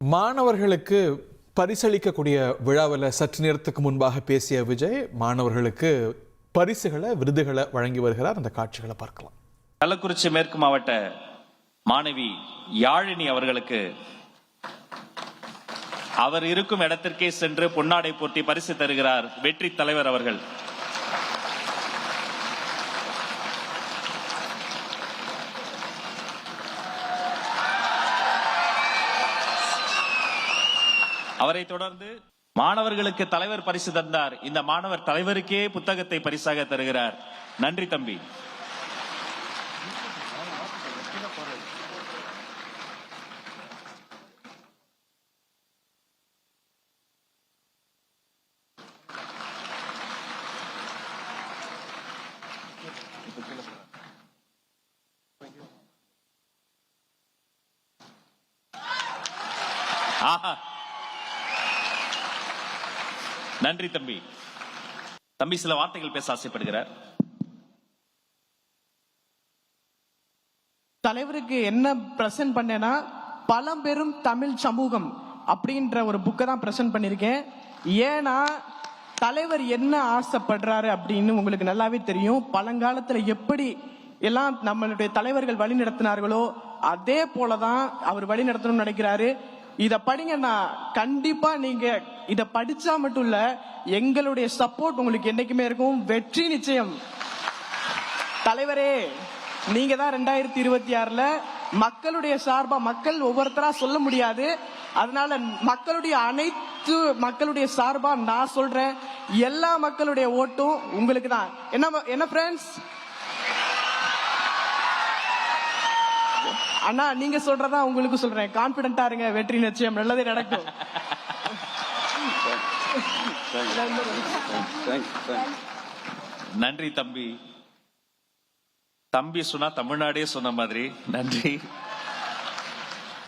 மாணவர்களுக்கு பரிசளிக்கக்கூடிய விழாவில் சற்று நேரத்துக்கு முன்பாக பேசிய விஜய் மாணவர்களுக்கு பரிசுகளை விருதுகளை வழங்கி வருகிறார். அந்த காட்சிகளை பார்க்கலாம். கள்ளக்குறிச்சி மேற்கு மாவட்ட மாணவி யாழினி அவர்களுக்கு அவர் இருக்கும் இடத்திற்கே சென்று பொன்னாடை போட்டி பரிசு தருகிறார் வெற்றி தலைவர் அவர்கள். அவரை தொடர்ந்து மாணவர்களுக்கு தலைவர் பரிசு தந்தார். இந்த மாணவர் தலைவருக்கே புத்தகத்தை பரிசாக தருகிறார். நன்றி தம்பி. ஆஹா, நன்றி தம்பி. தம்பி சில வார்த்தைகள் பேச ஆசைப்படுகிறார். தலைவருக்கு என்ன பிரசன்ட் பண்ணேன்னா பழம்பெரும் தமிழ் சமூகம் அப்படின்ற ஒரு புக்கை தான் பிரசன்ட் பண்ணிருக்கேன். ஏன்னா தலைவர் என்ன ஆசைப்படுறாரு அப்படின்னு உங்களுக்கு நல்லாவே தெரியும். பழங்காலத்துல எப்படி எல்லாம் நம்மளுடைய தலைவர்கள் வழி நடத்தினார்களோ அதே போலதான் அவர் வழி நடத்தணும்னு நினைக்கிறாரு. இத படிங்கன்னா கண்டிப்பா நீங்க இத படிச்சா மட்டும் இல்ல, எங்களுடைய சப்போர்ட் உங்களுக்கு என்னைக்குமே இருக்கும். வெற்றி நிச்சயம். தலைவரே, நீங்க தான் 2026ல மக்களுடைய சார்பா, மக்கள் ஒவ்வொருத்தரா சொல்ல முடியாது, அதனால மக்களுடைய சார்பா நான் சொல்றேன், எல்லா மக்களுடைய ஓட்டும் உங்களுக்கு தான். என்ன ஃப்ரெண்ட்ஸ்? அண்ணா நீங்க சொல்றதா உங்களுக்கு சொல்றேன். கான்பிடென்டா இருங்க, வெற்றி நிச்சயம், நல்லதே நடக்கும். நன்றி தம்பி. தம்பி சொன்னா தமிழ்நாடே சொன்ன மாதிரி நன்றி.